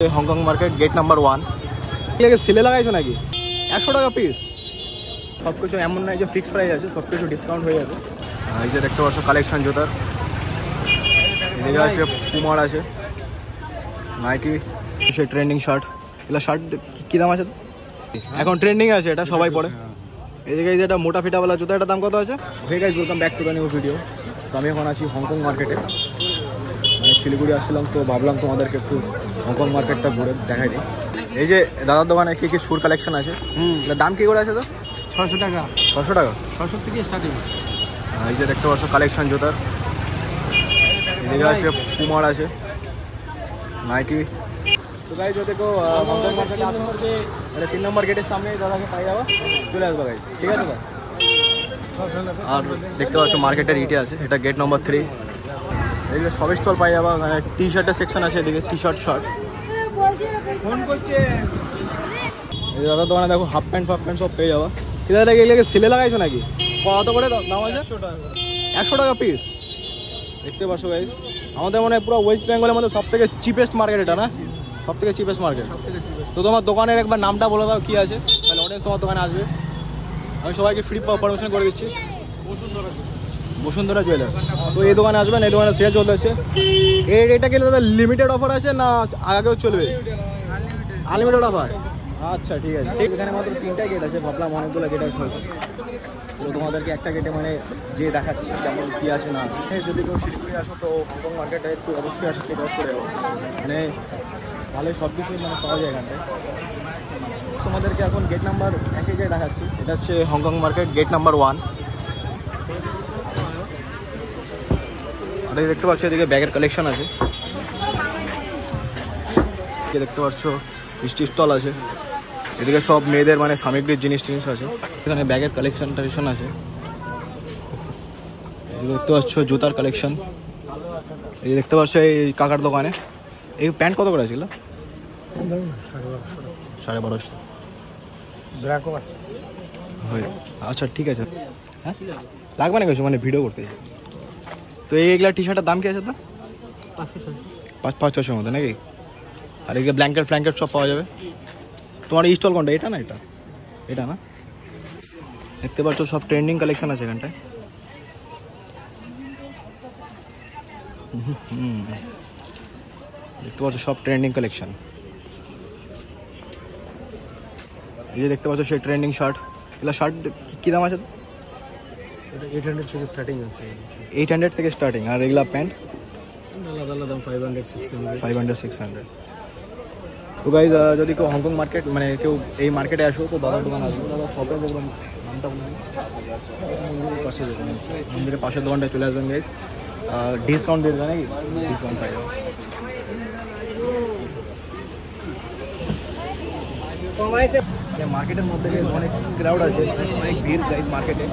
Hong Kong market gate number 1 সেলে লাগাইছো নাকি 100 টাকা পিস সব কিছু এমন নয় যে ফিক্স প্রাইস আছে, সব কিছু ডিসকাউন্ট হয়ে যাবে। এই যে দেখতে পাচ্ছ কালেকশন জুতার, এদিকে আছে পুমার, আছে নাইকি, সে ট্রেন্ডিং শার্ট। এগুলো শার্ট কি দাম আছে এখন? ট্রেন্ডিং আছে, এটা সবাই পরে। এদিকে এই যে এটা মোটা ফিটাওয়ালা জুতা, এটার দাম কত আছে? Hey guys, welcome back to the new video. তো আমি এখন আছি হংকং মার্কেটে, মানে শিলিগুড়ি আসছিলাম, তো ভাবলাম তোমাদেরকে একটু হংকং মার্কেটটা ঘুরে দেখাই দিই। এই যে দাদার দোকানে কি কি শুর কালেকশন আছে, দাম কি করে আছে? তো 600 টাকা। 600 টাকা, 600 থেকে স্টার্টিং। এই যে দেখতে পাচ্ছ কালেকশন জুতার, এদিকে আছে পুমার, আছে নাইকি। তো গাইজ যদি কেউ হংকং মার্কেটে আসুন, মানে 3 নম্বর গেটের সামনে দাদাকে পাই যাবো, চলে আসবো গাইজ, ঠিক আছে? আর দেখতে পাচ্ছ মার্কেটের ইটে আছে, এটা গেট নম্বর 3। এদিকে সব স্টল পাই যাবা, মানে টি শার্টের সেকশন আছে, এদিকে টি শার্ট শার্ট। ফোন করছে এই দাদার দোকানে দেখো হাফ প্যান্ট সব পেয়ে যাবা। কি দাদা এগুলোকে সেলে লাগাইছো নাকি? কত করে দাম আছে? 100 টাকা পিস। দেখতে পাচ্ছ গাইজ, আমাদের মানে পুরো ওয়েস্ট বেঙ্গলের মধ্যে সব থেকে চিপেস্ট মার্কেট এটা, না? সব থেকে চিপেস্ট মার্কেট। তো তোমার দোকানের একবার নামটা বলে দাও কি আছে, তাহলে অনেক তোমার দোকানে আসবে। আমি সবাইকে ফ্রি পারমিশন করে দিচ্ছি। বসুন্ধরা জুয়েলার্স। তো এই দোকানে আসবেন, এই দোকানে সেল চলতেছে। এটা কি লিমিটেড অফার আছে না আগেও চলবে? Unlimited offer. আচ্ছা ঠিক আছে। এখানে মাত্র 3টাই গেট আছে, ভাবলাম অনেকগুলো গেট আছে হয়তো, তো তোমাদেরকে একটা গেটে মানে যে দেখাচ্ছি কেমন কী আছে না আছে। যদি কেউ শিলিগুড়ি আসো তো হংকং মার্কেটে একটু অবশ্যই আসো, চেক আউট করে যাবো, মানে ভালো সব কিছুই মানে পাওয়া যায় এখানটায়। তোমাদেরকে এখন গেট নাম্বার 1-এ যে দেখাচ্ছি, এটা হচ্ছে হংকং মার্কেট গেট নাম্বার 1। এটা দেখতে পাচ্ছ, এদিকে ব্যাগের কালেকশন আছে, দেখতে পাচ্ছ মিষ্টি স্টল আছে, এদিকে সব মেয়েদের মানে সামগ্রিক জিনিস আছে। এখানে ব্যাগের কালেকশন টালেকশন আছে, দেখতে পাচ্ছ জুতার কালেকশন। এই দেখতে পাচ্ছ এই কাকার দোকানে এই প্যান্ট কত করে ছিল? 1250। আচ্ছা ঠিক আছে, হ্যাঁ লাগবে না কিছু, মানে ভিডিও করতে। তো এইগুলা টি শার্টের দাম কি আছে? তো 500-600 মতো নাকি? আর এদিকে ব্ল্যাঙ্কেট ফ্ল্যাঙ্কেট সব পাওয়া যাবে। তোমার স্টল কোনটা? এটা না এটা না? দেখতে পাচ্ছ সব ট্রেন্ডিং কালেকশন আছে এখানটায়। দেখতে পাচ্ছ সব ট্রেন্ডিং কালেকশন। এই যে দেখতে পাচ্ছ সেই ট্রেন্ডিং শার্ট। এগুলো শার্ট কি দাম আছে? 800 থেকে স্টার্টিং আছে। 800 থেকে স্টার্টিং। আর এগুলা প্যান্ট আলাদা আলাদা 500-600। তো গাইজ যদি কেউ হংকং মার্কেট মানে কেউ এই মার্কেটে আসো তো দাদার দোকান আসবে। দাদা শপের দেখলাম নামটা মন্দিরের পাশে দোকান আছে, মন্দিরের পাশের দোকানটায় চলে আসবেন গাইজ। ডিসকাউন্ট দিয়ে দেবে নাকি? ডিসকাউন্ট পাই যাবে। মার্কেটের মধ্যে অনেক ক্রাউড আছে, অনেক ভিড় গাইজ মার্কেটে,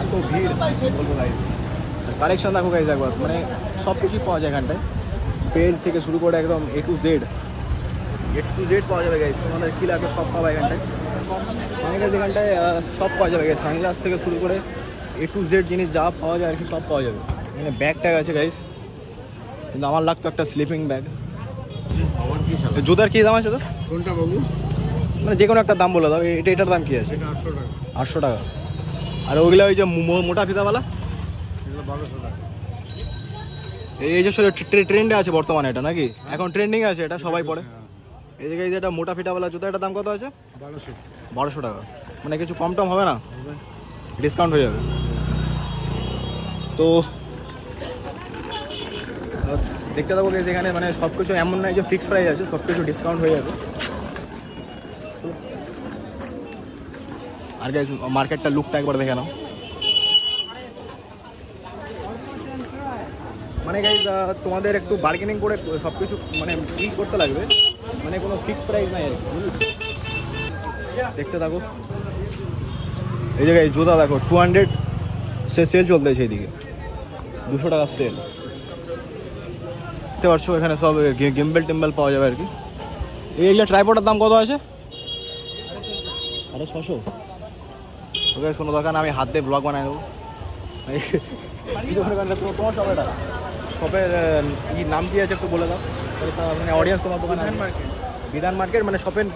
এত ভিড় বলবো গাইজ। কালেকশন দেখো গাইজ একবার, মানে সব কিছুই পাওয়া যায় এখানটায়, পেজ থেকে শুরু করে একদম A to Z পাওয়া যাবে গাইজ। তোমাদের কী লাগে সব পাওয়া এখানটায়, অনেকের এখানটায় সব পাওয়া যাবে গাইজ। সানগ্লাস থেকে শুরু করে A to Z জিনিস যা পাওয়া যায় আর কি সব পাওয়া যাবে। মানে ব্যাগ ট্যাগ আছে গাইজ, কিন্তু আমার লাগতো একটা স্লিপিং ব্যাগ। জুতার কী দাম আছে? তো কোনটা বাবু? মানে যে কোনো একটা দাম বলে দাও। এটার দাম কি আছে? 800 টাকা। আর ওইগুলো ওই যে মোটা ফিতাওয়ালা 1200 টাকা। এই যে ট্রেন্ডে আছে বর্তমানে এটা, নাকি? এখন ট্রেন্ডিং আছে, এটা সবাই পরে। এদিকে এই যে এটা মোটা ফিটাওয়ালা জুতা, এটার দাম কত আছে? 1200 টাকা। মানে কিছু কম টম হবে না? ডিসকাউন্ট হয়ে যাবে। তো দেখতে থাকবো যে এখানে মানে সব কিছু এমন নয় যে ফিক্স প্রাইস আছে, সব কিছু ডিসকাউন্ট হয়ে যাবে। আর গাইস মার্কেটটা লুকটা একবার দেখে নাও। মানে গাইস তোমাদের একটু বার্গেনিং করে সব কিছু মানে ই করতে লাগবে, মানে কোনো ফিক্স প্রাইস নাই আর কি। দেখতে থাকো। এই জায়গায় জুতা দেখো 200 সেল চলতেছে, এইদিকে 200 টাকা সেল। দেখতে পাচ্ছ এখানে সব গিম্বেল টিম্বেল পাওয়া যাবে আর কি। এইগুলো ট্রাইপডের দাম কত আছে? 650। ওকে শোনো, দরকার আমি হাত দিয়ে ব্লগ বানাই দেবো। তোমার শপের নাম কি আছে একটু বলে দাও। মানে অডিয়েন্স তোমার দোকান বিধান মার্কেট মানে শপের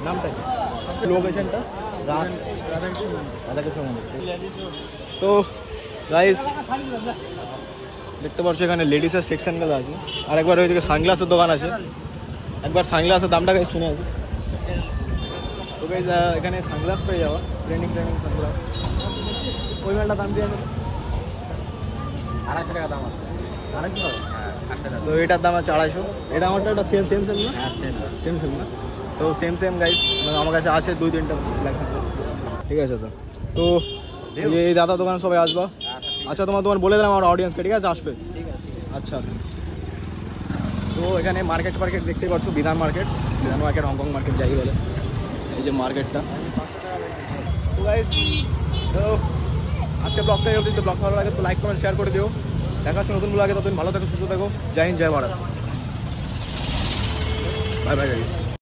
নামটা কি লোকেশনটা রাধাকৃষ্ণ মন্দির। তো গাইস দেখতে পাচ্ছ এখানে লেডিসের সেকশনগুলো আছে আর একবার ওইদিকে সানগ্লাসের দোকান আছে একবার সানগ্লাসের দামটা গাইস শুনে আছে। তো গাইস এখানে সানগ্লাস পেয়ে যাওয়া ট্রেনিং সানগ্লাস ওই মেলটা দাম দিয়ে 250 টাকা দাম আছে 250 টাকা তো এটার দাম আছে 250 এটা আমারটা একটা সেম না সেম না তো সেম গাইস আমার কাছে আছে 2-3টা ঠিক আছে তো এই দাদা দোকান সবাই আসবা আচ্ছা তোমার বলে দিলাম আমার অডিয়েন্সকে ঠিক আছে আসবে আচ্ছা। তো এখানে মার্কেট দেখতে পাচ্ছ বিধান মার্কেট হংকং মার্কেট যাই বলে এই যে মার্কেটটা। তো গাইস তো আজকে ব্লগটা এই অবধি ব্লগ ভালো লাগে তো লাইক কমেন্ট শেয়ার করে দিও দেখা হচ্ছে নতুন ব্লগে ততদিন ভালো থাকো সুস্থ থাকো জয় হিন্দ জয় ভারত বাই বাই গাইস।